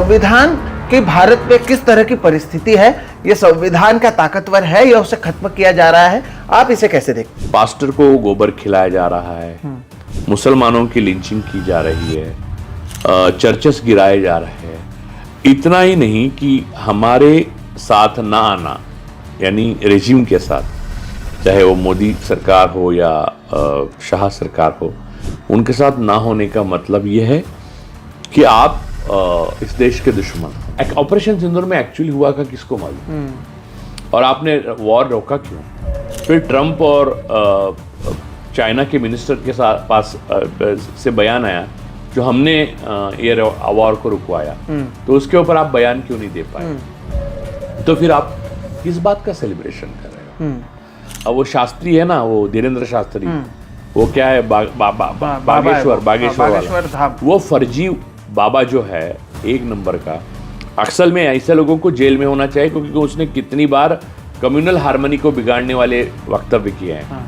संविधान की भारत में किस तरह की परिस्थिति है, ये संविधान का ताकतवर है या उसे खत्म किया जा रहा है, आप इसे कैसे देखते हैं? पास्टर को गोबर खिलाया जा रहा है, मुसलमानों की लिंचिंग की जा रही है, चर्चेस गिराए जा रहे हैं। इतना ही नहीं कि हमारे साथ ना आना, यानी रेजिम के साथ, चाहे वो मोदी सरकार हो या शाह सरकार हो, उनके साथ ना होने का मतलब ये है कि आप इस देश के दुश्मन। ऑपरेशन सिंदूर में एक्चुअली हुआ का किसको मालूम, और आपने वॉर रोका क्यों? फिर ट्रंप और चाइना के मिनिस्टर के साथ पास से बयान आया जो हमने ये वॉर को रुकवाया, तो उसके ऊपर आप बयान क्यों नहीं दे पाए? तो फिर आप किस बात का सेलिब्रेशन कर रहे हो? अब वो शास्त्री है ना, वो धीरेन्द्र शास्त्री, वो क्या है, बागेश्वर वाला, वो फर्जी बाबा जो है एक नंबर का। अक्सर में ऐसे लोगों को जेल में होना चाहिए, क्योंकि उसने कितनी बार कम्युनल हार्मनी को बिगाड़ने वाले वक्तव्य किए हैं।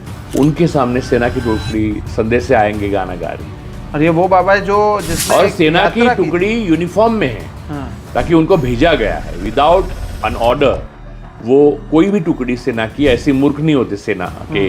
उनके सामने सेना की टुकड़ी संदेश से आएंगे गाना गा रही, और ये वो बाबा है जो और सेना की टुकड़ी यूनिफॉर्म में है, ताकि उनको भेजा गया है विदाउट एन ऑर्डर। वो कोई भी टुकड़ी सेना की ऐसी मूर्ख नहीं होते सेना के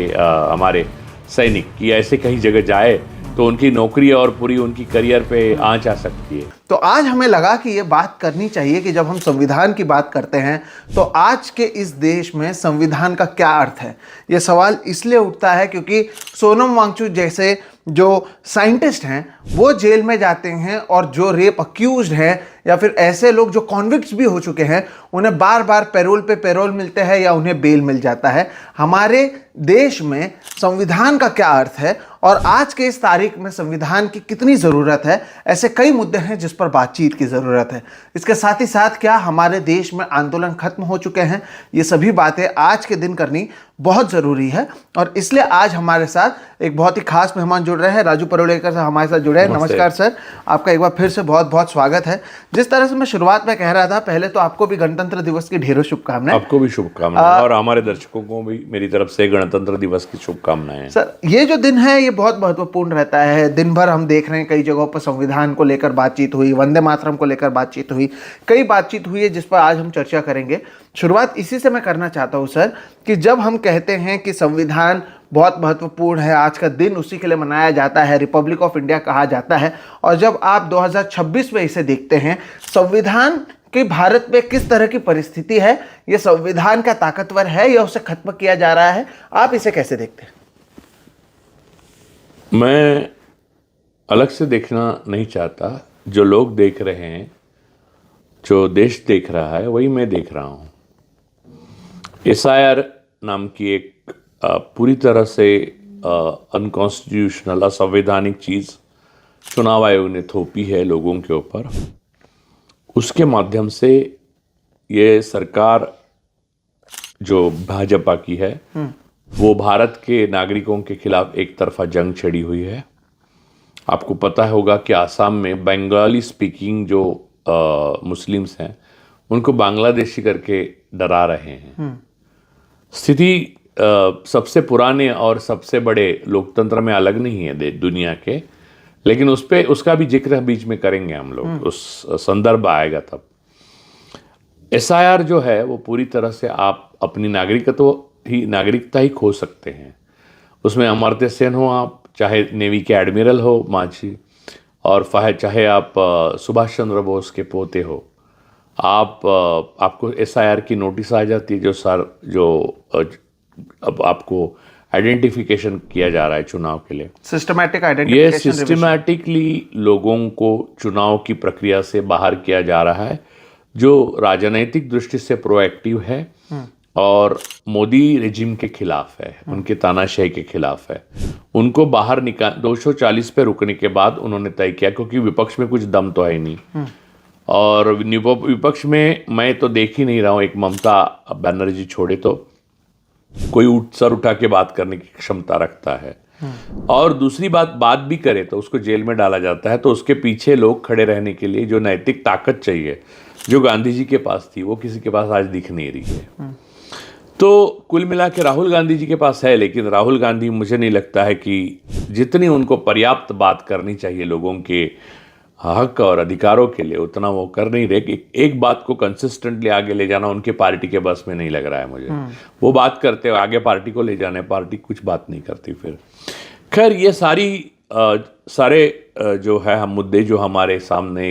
हमारे सैनिक की, ऐसे कहीं जगह जाए तो उनकी नौकरी और पूरी उनकी करियर पे आंच आ सकती है। तो आज हमें लगा कि ये बात करनी चाहिए कि जब हम संविधान की बात करते हैं तो आज के इस देश में संविधान का क्या अर्थ है। ये सवाल इसलिए उठता है क्योंकि सोनम वांगचुक जैसे जो साइंटिस्ट हैं वो जेल में जाते हैं, और जो रेप अक्यूज्ड हैं या फिर ऐसे लोग जो कॉन्विक्ट्स भी हो चुके हैं, उन्हें बार बार पैरोल पे पैरोल मिलते हैं या उन्हें बेल मिल जाता है। हमारे देश में संविधान का क्या अर्थ है और आज के इस तारीख में संविधान की कितनी ज़रूरत है, ऐसे कई मुद्दे हैं जिस पर बातचीत की ज़रूरत है। इसके साथ ही साथ क्या हमारे देश में आंदोलन खत्म हो चुके हैं, ये सभी बातें आज के दिन करनी बहुत ज़रूरी है। और इसलिए आज हमारे साथ एक बहुत ही खास मेहमान जुड़ रहे हैं, राजू परुलेकर साहब हमारे साथ जुड़े हैं। नमस्कार सर, आपका एक बार फिर से बहुत बहुत स्वागत है। जिस तरह से मैं शुरुआत में कह रहा था, पहले तो आपको भी गणतंत्र दिवस की ढेरों शुभकामनाएं। आपको भी शुभकामनाएं, और हमारे दर्शकों को भी मेरी तरफ से गणतंत्र दिवस की शुभकामनाएं। सर, ये जो दिन है ये बहुत महत्वपूर्ण रहता है। दिन भर हम देख रहे हैं कई जगहों पर संविधान को लेकर बातचीत हुई, वंदे मातरम को लेकर बातचीत हुई, कई बातचीत हुई है जिस पर आज हम चर्चा करेंगे। शुरुआत इसी से मैं करना चाहता हूँ सर, कि जब हम कहते हैं कि संविधान बहुत महत्वपूर्ण है, आज का दिन उसी के लिए मनाया जाता है, रिपब्लिक ऑफ इंडिया कहा जाता है, और जब आप 2026 में इसे देखते हैं, संविधान कि भारत में किस तरह की परिस्थिति है, ये संविधान का ताकतवर है या उसे खत्म किया जा रहा है, आप इसे कैसे देखते हैं? मैं अलग से देखना नहीं चाहता। जो लोग देख रहे हैं, जो देश देख रहा है, वही मैं देख रहा हूँ। SIR नाम की एक पूरी तरह से अनकॉन्स्टिट्यूशनल, असंवैधानिक चीज़ चुनाव आयोग ने थोपी है लोगों के ऊपर। उसके माध्यम से ये सरकार जो भाजपा की है, वो भारत के नागरिकों के खिलाफ एक तरफा जंग छेड़ी हुई है। आपको पता होगा कि आसाम में बंगाली स्पीकिंग जो मुस्लिम्स हैं, उनको बांग्लादेशी करके डरा रहे हैं। स्थिति सबसे पुराने और सबसे बड़े लोकतंत्र में अलग नहीं है दुनिया के, लेकिन उसका भी जिक्र बीच में करेंगे हम लोग, उस संदर्भ आएगा तब। SIR जो है वो पूरी तरह से आप अपनी नागरिकता ही खो सकते हैं। उसमें अमर्त्य सेन हो आप, चाहे नेवी के एडमिरल हो मांझी, और चाहे आप सुभाष चंद्र बोस के पोते हो, आपको SIR की नोटिस आ जाती है, जो अब आपको आइडेंटिफिकेशन किया जा रहा है चुनाव के लिए। सिस्टमैटिक आइडेंटिफिकेशन, ये सिस्टमैटिकली लोगों को चुनाव की प्रक्रिया से बाहर किया जा रहा है, जो राजनैतिक दृष्टि से प्रोएक्टिव है और मोदी रेजिम के खिलाफ है, उनके तानाशाही के खिलाफ है। उनको बाहर 240 पे रुकने के बाद उन्होंने तय किया, क्योंकि विपक्ष में कुछ दम तो है नहीं, और विपक्ष में मैं तो देख ही नहीं रहा हूँ। एक ममता बनर्जी छोड़े तो कोई सर उठा के बात करने की क्षमता रखता है, और दूसरी बात भी करे तो उसको जेल में डाला जाता है। तो उसके पीछे लोग खड़े रहने के लिए जो नैतिक ताकत चाहिए, जो गांधी जी के पास थी, वो किसी के पास आज दिख नहीं रही है। तो कुल मिला के राहुल गांधी जी के पास है, लेकिन राहुल गांधी, मुझे नहीं लगता है कि जितनी उनको पर्याप्त बात करनी चाहिए लोगों के हक और अधिकारों के लिए उतना वो कर नहीं रहे। एक बात को कंसिस्टेंटली आगे ले जाना उनके पार्टी के बस में नहीं लग रहा है मुझे। वो बात करते हो आगे पार्टी को ले जाने, पार्टी कुछ बात नहीं करती फिर। खैर ये सारे जो है हम मुद्दे जो हमारे सामने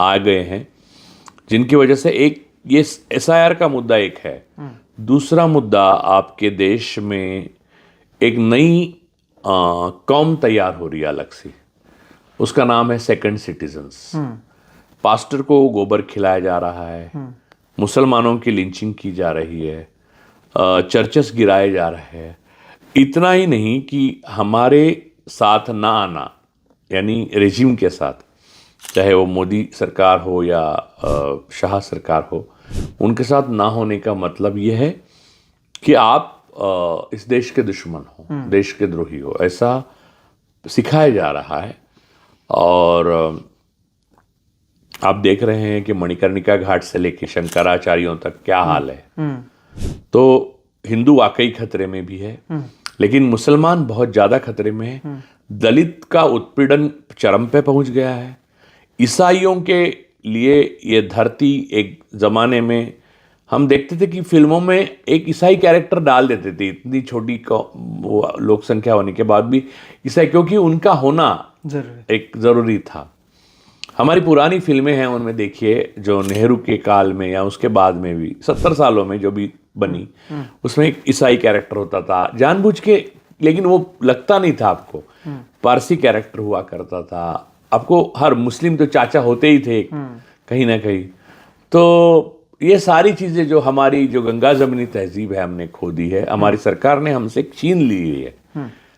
आ गए हैं, जिनकी वजह से एक ये SIR का मुद्दा एक है। दूसरा मुद्दा आपके देश में एक नई कौम तैयार हो रही है अलग सी, उसका नाम है सेकंड सिटीजन्स। पास्टर को गोबर खिलाया जा रहा है, मुसलमानों की लिंचिंग की जा रही है, चर्चेस गिराए जा रहे हैं। इतना ही नहीं कि हमारे साथ ना आना, यानी रेजिम के साथ, चाहे वो मोदी सरकार हो या शाह सरकार हो, उनके साथ ना होने का मतलब ये है कि आप इस देश के दुश्मन हो, देश के द्रोही हो, ऐसा सिखाया जा रहा है। और आप देख रहे हैं कि मणिकर्णिका घाट से लेकर शंकराचार्यों तक क्या हाल है। तो हिंदू वाकई खतरे में भी है, लेकिन मुसलमान बहुत ज्यादा खतरे में है। दलित का उत्पीड़न चरम पे पहुंच गया है। ईसाइयों के लिए ये धरती, एक जमाने में हम देखते थे कि फिल्मों में एक ईसाई कैरेक्टर डाल देते थे, इतनी छोटी वो लोक संख्या होने के बाद भी ईसाई, क्योंकि उनका होना एक जरूरी था। हमारी पुरानी फिल्में हैं, उनमें देखिए जो नेहरू के काल में या उसके बाद में भी 70 सालों में जो भी बनी, उसमें एक ईसाई कैरेक्टर होता था जानबूझ के, लेकिन वो लगता नहीं था आपको। पारसी कैरेक्टर हुआ करता था, आपको हर मुस्लिम तो चाचा होते ही थे कहीं ना कहीं। तो ये सारी चीजें जो हमारी जो गंगा जमीनी तहजीब है हमने खो दी है, हमारी सरकार ने हमसे छीन ली है,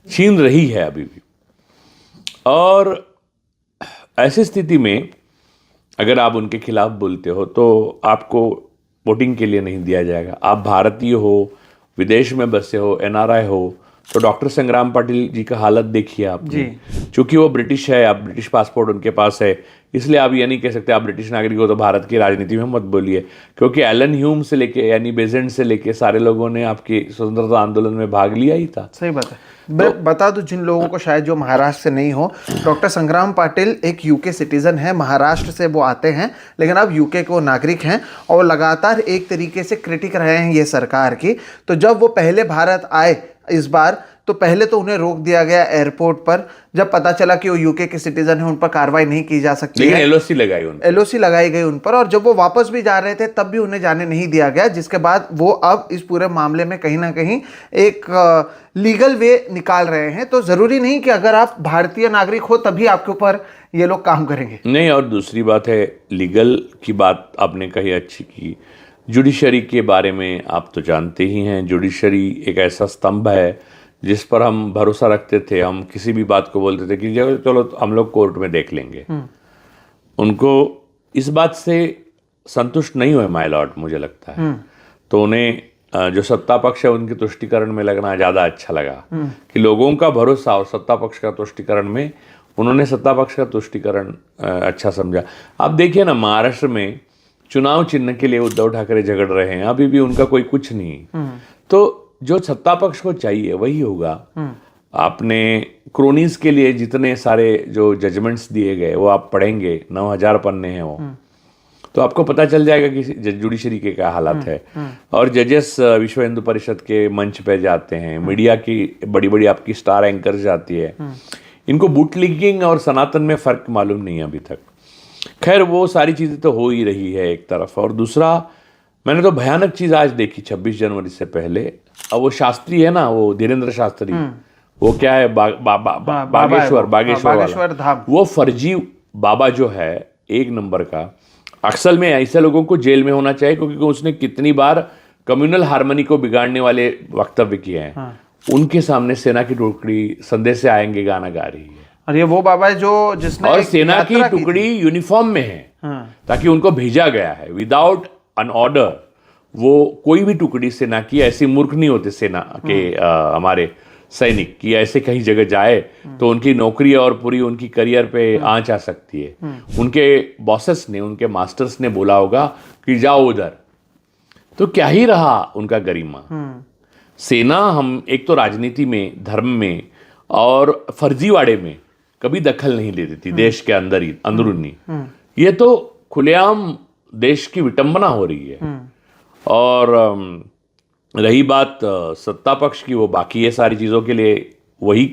छीन रही है अभी भी। और ऐसी स्थिति में अगर आप उनके खिलाफ बोलते हो तो आपको वोटिंग के लिए नहीं दिया जाएगा। आप भारतीय हो, विदेश में बसे हो, NRI हो, तो डॉक्टर संग्राम पाटिल जी का हालत देखिए आपने। चूंकि वो ब्रिटिश है, आप ब्रिटिश पासपोर्ट उनके पास है, इसलिए आप ये नहीं कह सकते आप ब्रिटिश नागरिक हो तो भारत की राजनीति में मत बोलिए। क्योंकि एलन ह्यूम से लेके यानी बेजेंट से लेके सारे लोगों ने आपके स्वतंत्रता आंदोलन में भाग लिया ही था। सही बात है। बता दूं जिन लोगों को शायद जो महाराष्ट्र से नहीं हो, डॉक्टर संग्राम पाटिल एक UK सिटीजन है, महाराष्ट्र से वो आते हैं, लेकिन अब UK के वो नागरिक हैं और लगातार एक तरीके से क्रिटिक रहे हैं ये सरकार की। तो जब वो पहले भारत आए इस बार, तो पहले तो उन्हें रोक दिया गया एयरपोर्ट पर, जब पता चला कि वो UK के सिटीजन है, उन पर कार्रवाई नहीं की जा सकती, लेकिन है। LOC लगाई गई उन पर, और जब वो वापस भी जा रहे थे तब भी उन्हें जाने नहीं दिया गया, जिसके बाद वो अब इस पूरे मामले में कहीं ना कहीं एक लीगल वे निकाल रहे हैं। तो जरूरी नहीं कि अगर आप भारतीय नागरिक हो तभी आपके ऊपर ये लोग काम करेंगे। नहीं, और दूसरी बात है, लीगल की बात आपने कही अच्छी की। जुडिशरी के बारे में आप तो जानते ही हैं, जुडिशरी एक ऐसा स्तंभ है जिस पर हम भरोसा रखते थे। हम किसी भी बात को बोलते थे कि चलो हम लोग कोर्ट में देख लेंगे। उनको इस बात से संतुष्ट नहीं हुए माय लॉर्ड, मुझे लगता है। तो उन्हें जो सत्ता पक्ष है उनके तुष्टिकरण में लगना ज़्यादा अच्छा लगा कि लोगों का भरोसा और सत्ता पक्ष का तुष्टिकरण में उन्होंने सत्ता पक्ष का तुष्टिकरण अच्छा समझा। आप देखिए ना, महाराष्ट्र में चुनाव चिन्ह के लिए उद्धव ठाकरे झगड़ रहे हैं, अभी भी उनका कोई कुछ नहीं। तो जो सत्ता पक्ष को चाहिए वही होगा। आपने क्रोनीज के लिए जितने सारे जो जजमेंट्स दिए गए वो आप पढ़ेंगे, 9000 पन्ने हैं वो, तो आपको पता चल जाएगा कि जुडिशरी के क्या हालत है। और जजेस विश्व हिंदू परिषद के मंच पे जाते हैं, मीडिया की बड़ी बड़ी आपकी स्टार एंकर्स जाती है। इनको बूटलीगिंग और सनातन में फर्क मालूम नहीं है अभी तक। खैर वो सारी चीजें तो हो ही रही है एक तरफ, और दूसरा मैंने तो भयानक चीज आज देखी 26 जनवरी से पहले। अब वो शास्त्री है ना, वो धीरेन्द्र शास्त्री, वो क्या है बागेश्वर धाम, वो फर्जी बाबा जो है एक नंबर का। अक्सर में ऐसे लोगों को जेल में होना चाहिए, क्योंकि उसने कितनी बार कम्युनल हार्मनी को बिगाड़ने वाले वक्तव्य किए हैं। उनके सामने सेना की टुकड़ी संदेश से आएंगे गाना गा रही है, और ये वो बाबा है जो जिसने और सेना की टुकड़ी यूनिफॉर्म में है, ताकि उनको भेजा गया है विदाउट एन ऑर्डर। वो कोई भी टुकड़ी सेना की ऐसी मूर्ख नहीं होते सेना के हमारे सैनिक की, ऐसे कहीं जगह जाए तो उनकी नौकरी और पूरी उनकी करियर पे आंच आ सकती है। उनके बॉसेस ने, उनके मास्टर्स ने बोला होगा कि जाओ उधर, तो क्या ही रहा उनका गरिमा। सेना हम एक तो राजनीति में, धर्म में और फर्जीवाड़े में कभी दखल नहीं लेती थी देश के अंदर ही अंदरूनी। ये तो खुलेआम देश की विटंबना हो रही है। और रही बात सत्ता पक्ष की, वो बाकी ये सारी चीज़ों के लिए वही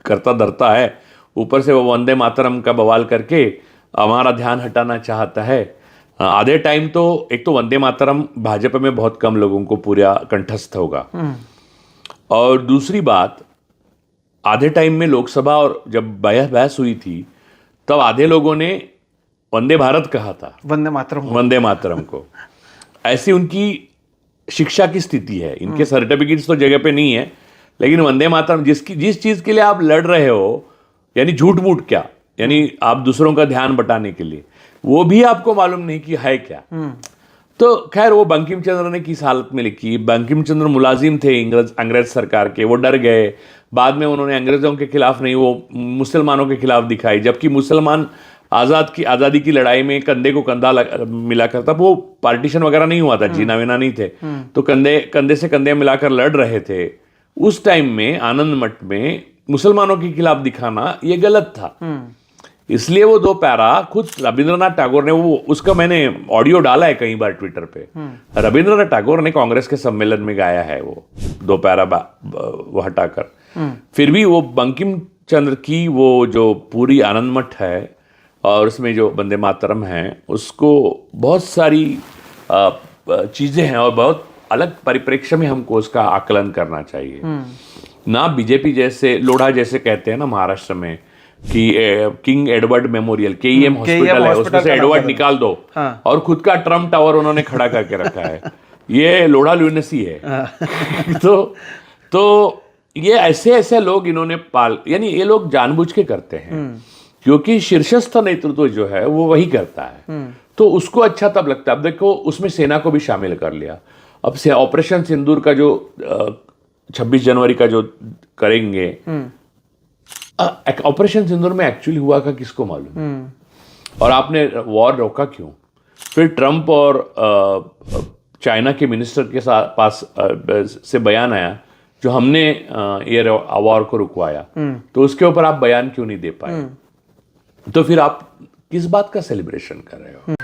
करता धरता है, ऊपर से वो वंदे मातरम का बवाल करके हमारा ध्यान हटाना चाहता है। आधे टाइम तो एक तो वंदे मातरम भाजपा में बहुत कम लोगों को पूरा कंठस्थ होगा, और दूसरी बात आधे टाइम में लोकसभा और जब बहस हुई थी तब आधे लोगों ने वंदे भारत कहा था, वंदे मातरम को। ऐसी उनकी शिक्षा की स्थिति है, इनके सर्टिफिकेट्स तो जगह पे नहीं है, लेकिन वंदे मातरम जिस चीज के लिए आप लड़ रहे हो, यानी झूठ मूठ क्या, यानी आप दूसरों का ध्यान बटाने के लिए, वो भी आपको मालूम नहीं कि है क्या। तो खैर वो बंकिम चंद्र ने किस हालत में लिखी। बंकिम चंद्र मुलाजिम थे अंग्रेज सरकार के, वो डर गए। बाद में उन्होंने अंग्रेजों के खिलाफ नहीं, वो मुसलमानों के खिलाफ दिखाई, जबकि मुसलमान आज़ादी की लड़ाई में कंधे को कंधा मिला करता, वो पार्टीशन वगैरह नहीं हुआ था, जीना वीना नहीं थे, तो कंधे से कंधे मिलाकर लड़ रहे थे। उस टाइम में आनंद मठ में मुसलमानों के खिलाफ दिखाना ये गलत था। इसलिए वो 2 पैरा खुद रविंद्रनाथ टैगोर ने, वो उसका मैंने ऑडियो डाला है कई बार ट्विटर पे, रविंद्रनाथ टैगोर ने कांग्रेस के सम्मेलन में गाया है वो 2 पैरा वो हटाकर। फिर भी वो बंकिम चंद्र की वो जो पूरी आनंद मठ है और उसमें जो वंदे मातरम है, उसको बहुत सारी चीज़ें हैं और बहुत अलग परिप्रेक्ष्य में हमको उसका आकलन करना चाहिए। ना बीजेपी जैसे, लोढ़ा जैसे कहते हैं ना महाराष्ट्र में कि king Edward memorial, KEM hospital है, उसमें से एडवर्ड निकाल दो, और खुद का ट्रम्प टावर उन्होंने खड़ा करके रखा है। ये लोढ़ा ल्यूनेसी है। तो ये ऐसे लोग इन्होंने यानी ये लोग जानबूझ के करते हैं, क्योंकि शीर्षस्थ नेतृत्व जो है वो वही करता है, तो उसको अच्छा तब लगता है। अब देखो उसमें सेना को भी शामिल कर लिया। अब से ऑपरेशन सिंदूर का जो 26 जनवरी का जो करेंगे, ऑपरेशन सिंदूर में एक्चुअली हुआ का किसको मालूम, और आपने वॉर रोका क्यों? फिर ट्रंप और चाइना के मिनिस्टर के पास से बयान आया जो हमने ये वॉर को रुकवाया, तो उसके ऊपर आप बयान क्यों नहीं दे पाए? तो फिर आप किस बात का सेलिब्रेशन कर रहे हो?